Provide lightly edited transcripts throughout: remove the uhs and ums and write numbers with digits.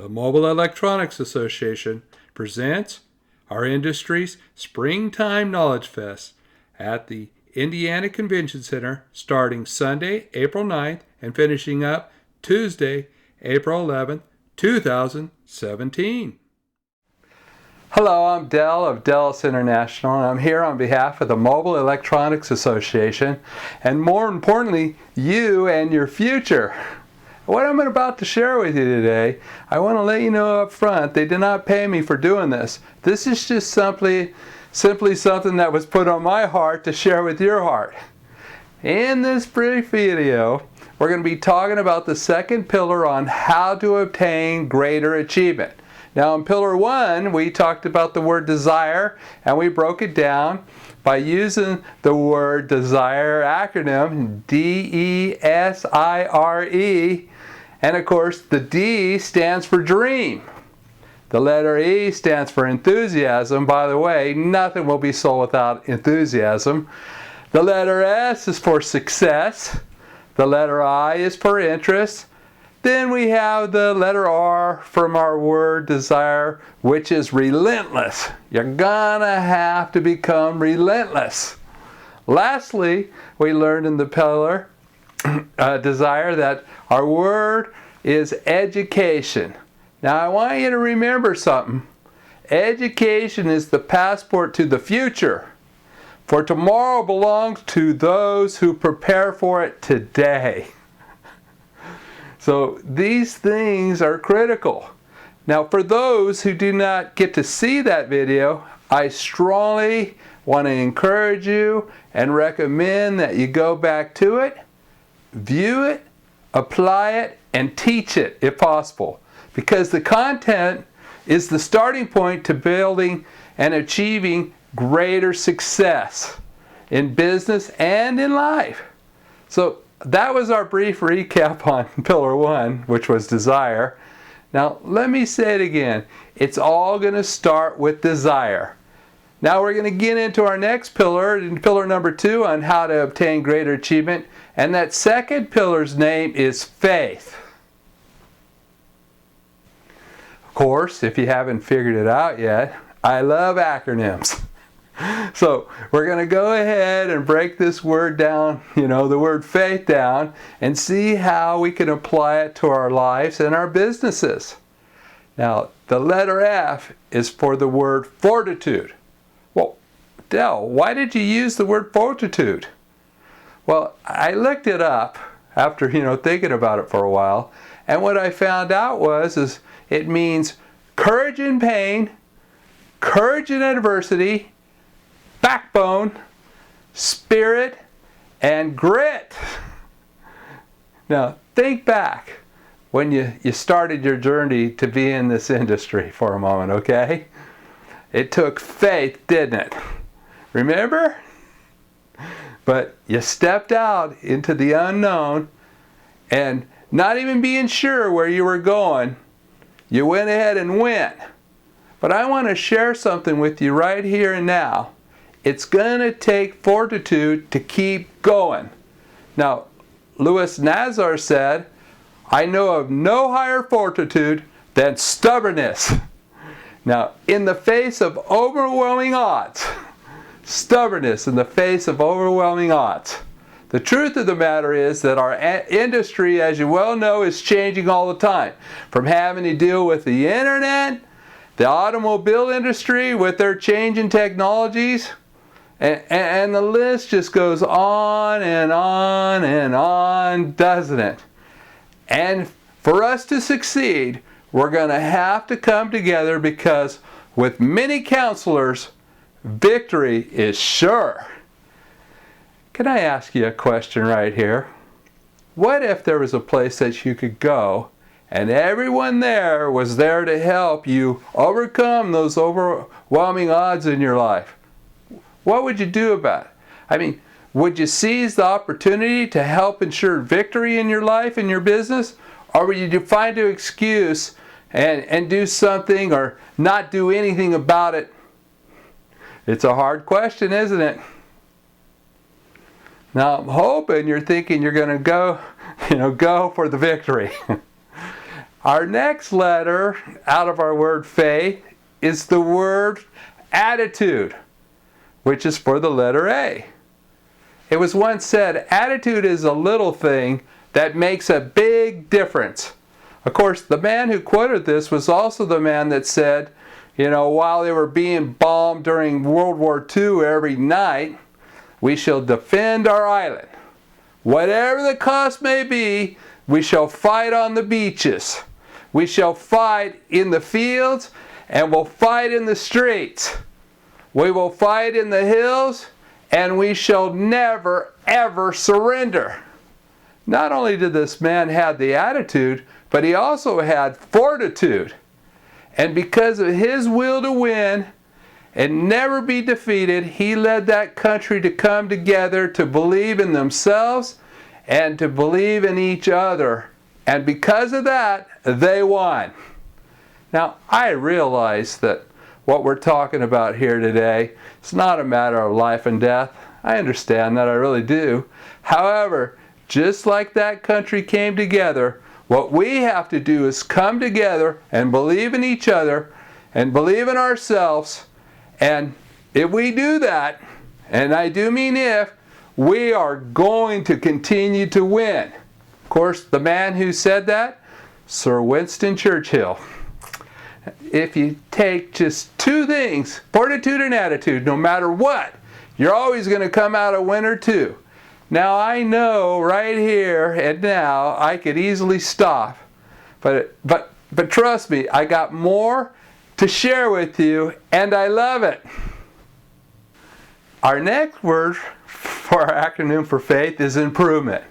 The Mobile Electronics Association presents our industry's Springtime Knowledge Fest at the Indiana Convention Center starting Sunday, April 9th and finishing up Tuesday, April 11th, 2017. Hello, I'm Dell of Dell's International, and I'm here on behalf of the Mobile Electronics Association, and more importantly, you and your future. What I'm about to share with you today, I want to let you know up front, they did not pay me for doing this. This is just simply something that was put on my heart to share with your heart. In this brief video, we're going to be talking about the second pillar on how to obtain greater achievement. Now in Pillar 1, we talked about the word desire, and we broke it down by using the word desire acronym, D-E-S-I-R-E, and of course the D stands for dream. The letter E stands for enthusiasm. By the way, nothing will be sold without enthusiasm. The letter S is for success. The letter I is for interest. Then we have the letter R from our word desire, which is relentless. You're gonna have to become relentless. Lastly, we learned in the pillar desire that our word is education. Now I want you to remember something. Education is the passport to the future. For tomorrow belongs to those who prepare for it today. So these things are critical. Now for those who do not get to see that video, I strongly want to encourage you and recommend that you go back to it, view it, apply it, and teach it if possible. Because the content is the starting point to building and achieving greater success in business and in life. So that was our brief recap on Pillar 1, which was desire. Now let me say it again. It's all going to start with desire. Now we're going to get into our next pillar, in pillar number 2, on how to obtain greater achievement. And that second pillar's name is faith. Of course, if you haven't figured it out yet, I love acronyms. So we're going to go ahead and break this word down, the word faith down, and see how we can apply it to our lives and our businesses. Now, the letter F is for the word fortitude. Well, Dell, why did you use the word fortitude? Well, I looked it up after, thinking about it for a while, and what I found out is it means courage in pain, courage in adversity, backbone, spirit, and grit. Now, think back when you started your journey to be in this industry for a moment, okay? It took faith, didn't it? Remember? But you stepped out into the unknown, and not even being sure where you were going, you went ahead and went. But I want to share something with you right here and now. It's going to take fortitude to keep going. Now, Louis Nazar said, I know of no higher fortitude than stubbornness. Now, in the face of overwhelming odds, stubbornness in the face of overwhelming odds. The truth of the matter is that our industry, as you well know, is changing all the time. From having to deal with the internet, the automobile industry with their changing technologies, and the list just goes on and on and on, doesn't it? And for us to succeed, we're going to have to come together, because with many counselors, victory is sure. Can I ask you a question right here? What if there was a place that you could go and everyone there was there to help you overcome those overwhelming odds in your life? What would you do about it? I mean, would you seize the opportunity to help ensure victory in your life and your business? Or would you find an excuse and do something or not do anything about it? It's a hard question, isn't it? Now I'm hoping you're thinking you're going to go for the victory. Our next letter out of our word faith is the word attitude, which is for the letter A. It was once said, attitude is a little thing that makes a big difference. Of course, the man who quoted this was also the man that said, while they were being bombed during World War II every night, we shall defend our island. Whatever the cost may be, we shall fight on the beaches. We shall fight in the fields, and we'll fight in the streets. We will fight in the hills, and we shall never, ever surrender. Not only did this man have the attitude, but he also had fortitude. And because of his will to win and never be defeated, he led that country to come together to believe in themselves and to believe in each other. And because of that, they won. Now, I realize that what we're talking about here today, it's not a matter of life and death. I understand that, I really do. However, just like that country came together, what we have to do is come together and believe in each other and believe in ourselves. And if we do that, and I do mean if, we are going to continue to win. Of course, the man who said that, Sir Winston Churchill. If you take just two things, fortitude and attitude, no matter what, you're always going to come out a winner too. Now I know right here and now I could easily stop, but trust me, I got more to share with you and I love it. Our next word for our acronym for faith is improvement.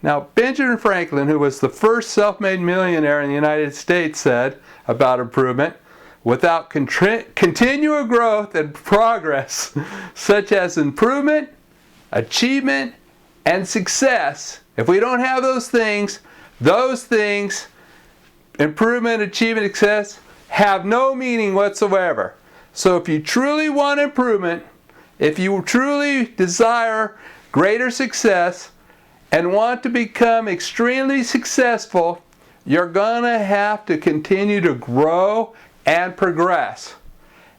Now Benjamin Franklin, who was the first self-made millionaire in the United States, said about improvement, without continual growth and progress such as improvement, achievement, and success, if we don't have those things, improvement, achievement, success, have no meaning whatsoever. So if you truly want improvement, if you truly desire greater success and want to become extremely successful, you're going to have to continue to grow and progress.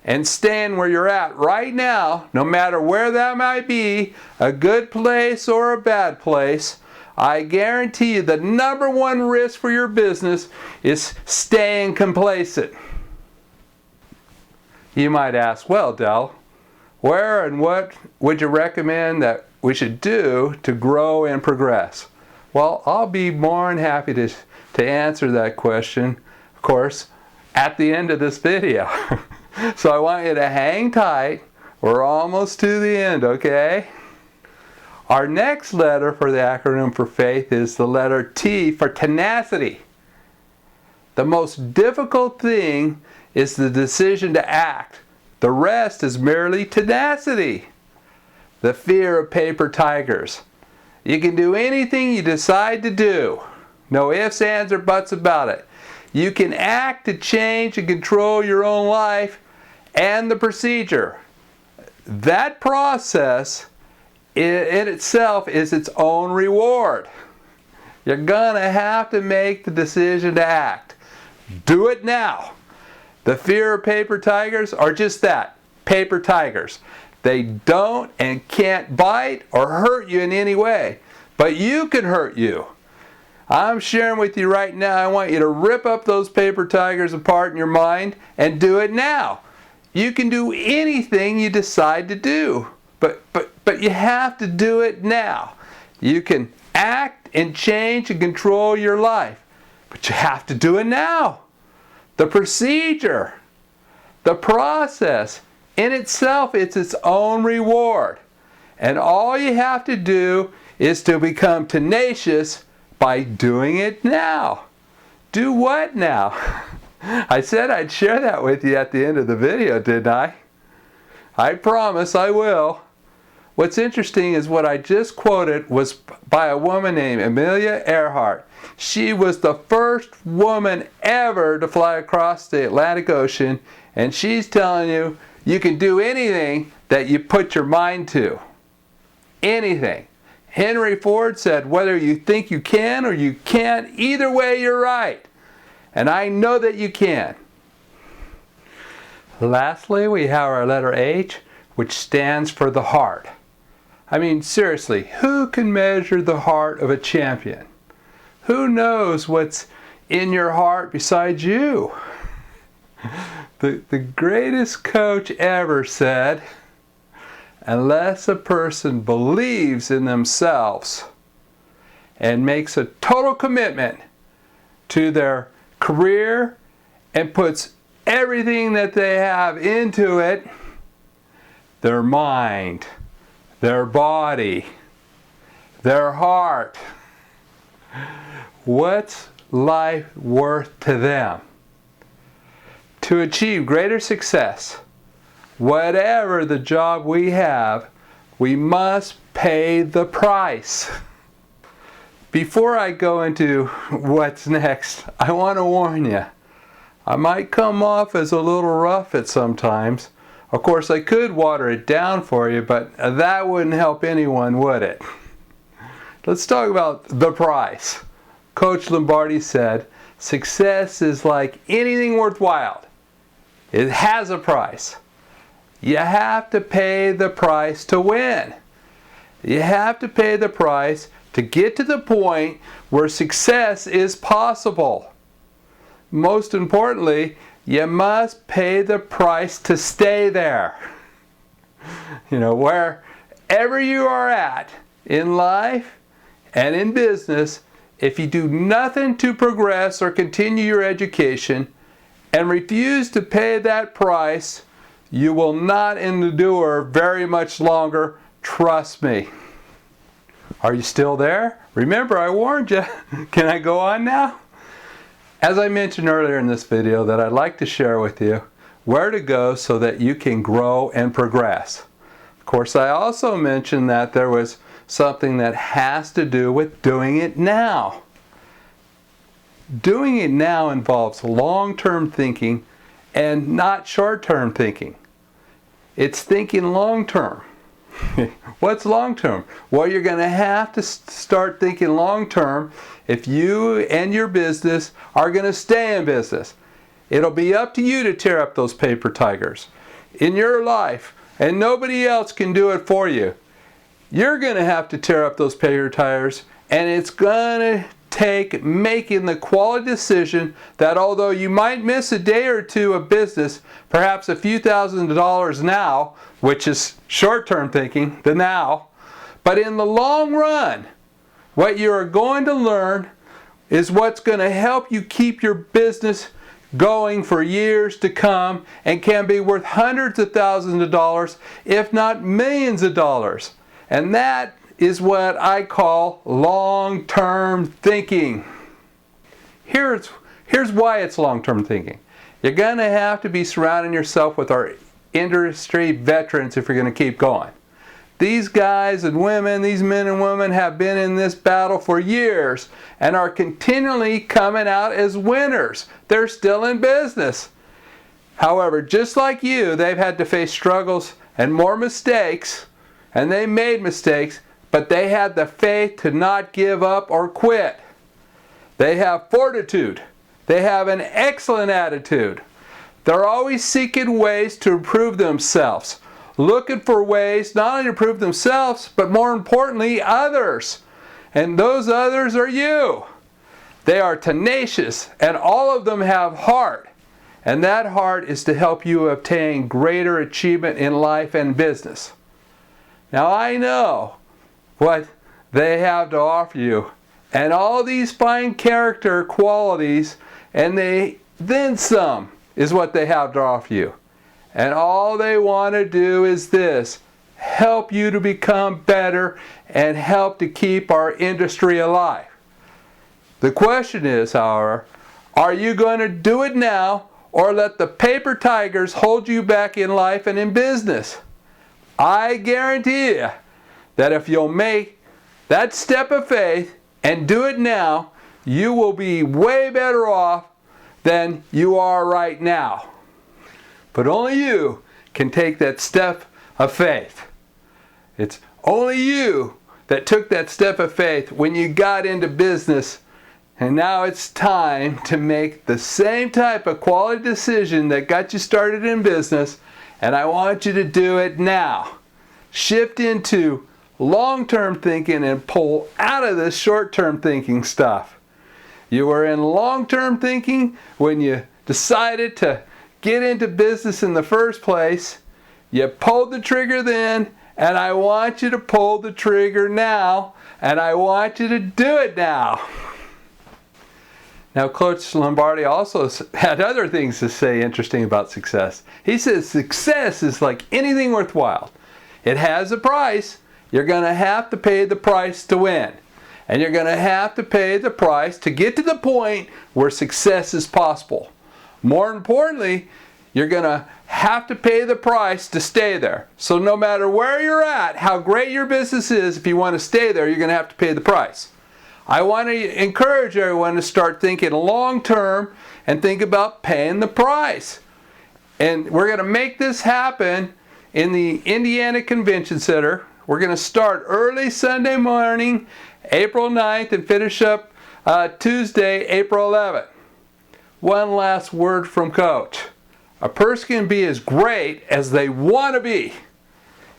And stand where you're at right now, no matter where that might be, a good place or a bad place, I guarantee you the number one risk for your business is staying complacent. You might ask, well, Del, where and what would you recommend that we should do to grow and progress? Well, I'll be more than happy to answer that question, of course, at the end of this video. So I want you to hang tight. We're almost to the end, okay? Our next letter for the acronym for faith is the letter T for tenacity. The most difficult thing is the decision to act. The rest is merely tenacity. The fear of paper tigers. You can do anything you decide to do. No ifs, ands, or buts about it. You can act to change and control your own life and the procedure. That process in itself is its own reward. You're gonna have to make the decision to act. Do it now. The fear of paper tigers are just that, paper tigers. They don't and can't bite or hurt you in any way, but you can hurt you. I'm sharing with you right now, I want you to rip up those paper tigers apart in your mind and do it now. You can do anything you decide to do, but you have to do it now. You can act and change and control your life, but you have to do it now. The procedure, the process in itself, it's its own reward. And all you have to do is to become tenacious by doing it now. Do what now? I said I'd share that with you at the end of the video, didn't I? I promise I will. What's interesting is what I just quoted was by a woman named Amelia Earhart. She was the first woman ever to fly across the Atlantic Ocean, and she's telling you, you can do anything that you put your mind to. Anything. Henry Ford said, whether you think you can or you can't, either way you're right. and I know that you can. Lastly, we have our letter H, which stands for the heart. I mean, seriously, who can measure the heart of a champion? Who knows what's in your heart besides you? The greatest coach ever said, unless a person believes in themselves and makes a total commitment to their career and puts everything that they have into it, their mind, their body, their heart, what's life worth to them? To achieve greater success, whatever the job we have, we must pay the price. Before I go into what's next, I want to warn you. I might come off as a little rough at sometimes. Of course, I could water it down for you, but that wouldn't help anyone, would it? Let's talk about the price. Coach Lombardi said, success is like anything worthwhile. It has a price. You have to pay the price to win. You have to pay the price to get to the point where success is possible. Most importantly, you must pay the price to stay there. You know, wherever you are at in life and in business, if you do nothing to progress or continue your education and refuse to pay that price, you will not endure very much longer. Trust me. Are you still there? Remember, I warned you. Can I go on now? As I mentioned earlier in this video, that I'd like to share with you where to go so that you can grow and progress. Of course, I also mentioned that there was something that has to do with doing it now. Doing it now involves long-term thinking and not short-term thinking. It's thinking long-term. What's long-term? Well, you're going to have to start thinking long-term if you and your business are going to stay in business. It'll be up to you to tear up those paper tigers in your life, and nobody else can do it for you. You're going to have to tear up those paper tigers, and it's going to take making the quality decision that although you might miss a day or two of business, perhaps a few $1,000s now, which is short-term thinking, the now, but in the long run, what you are going to learn is what's going to help you keep your business going for years to come and can be worth hundreds of thousands of dollars, if not millions of dollars. And that is what I call long-term thinking. Here's why it's long-term thinking. You're going to have to be surrounding yourself with our industry veterans if you're going to keep going. These guys and women, these men and women have been in this battle for years and are continually coming out as winners. They're still in business. However, just like you, they've had to face struggles and more mistakes, and they made mistakes, but they had the faith to not give up or quit. They have fortitude. They have an excellent attitude. They're always seeking ways to improve themselves, looking for ways not only to improve themselves, but more importantly, others. And those others are you. They are tenacious, and all of them have heart. And that heart is to help you obtain greater achievement in life and business. Now I know what they have to offer you, and all these fine character qualities, and then some is what they have to offer you. And all they want to do is this: help you to become better and help to keep our industry alive. The question is, however, are you going to do it now or let the paper tigers hold you back in life and in business? I guarantee you that if you'll make that step of faith and do it now, you will be way better off than you are right now. But only you can take that step of faith. It's only you that took that step of faith when you got into business And now it's time to make the same type of quality decision that got you started in business, and I want you to do it now. Shift into long-term thinking and pull out of this short-term thinking stuff. You were in long-term thinking when you decided to get into business in the first place. You pulled the trigger then, and I want you to pull the trigger now, and I want you to do it now. Now, Coach Lombardi also had other things to say interesting about success. He says success is like anything worthwhile. It has a price. You're going to have to pay the price to win. And you're going to have to pay the price to get to the point where success is possible. More importantly, you're going to have to pay the price to stay there. So no matter where you're at, how great your business is, if you want to stay there, you're going to have to pay the price. I want to encourage everyone to start thinking long term and think about paying the price. And we're going to make this happen in the Indiana Convention Center. We're going to start early Sunday morning, April 9th, and finish up Tuesday, April 11th. One last word from Coach. A person can be as great as they want to be.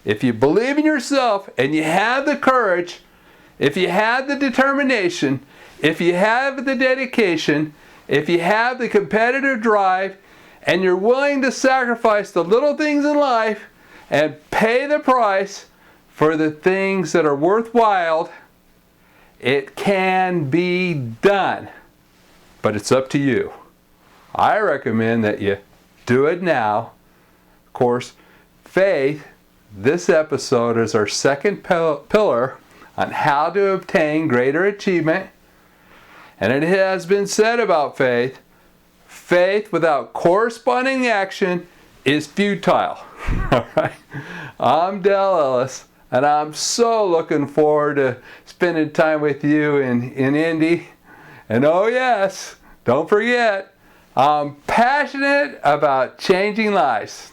If you believe in yourself and you have the courage, if you have the determination, if you have the dedication, if you have the competitive drive, and you're willing to sacrifice the little things in life and pay the price for the things that are worthwhile, it can be done. But it's up to you. I recommend that you do it now. Of course, faith, this episode is our second pillar on how to obtain greater achievement. And it has been said about faith, faith without corresponding action is futile. All right. I'm Dale Ellis, and I'm so looking forward to spending time with you in Indy. And oh yes, don't forget, I'm passionate about changing lives.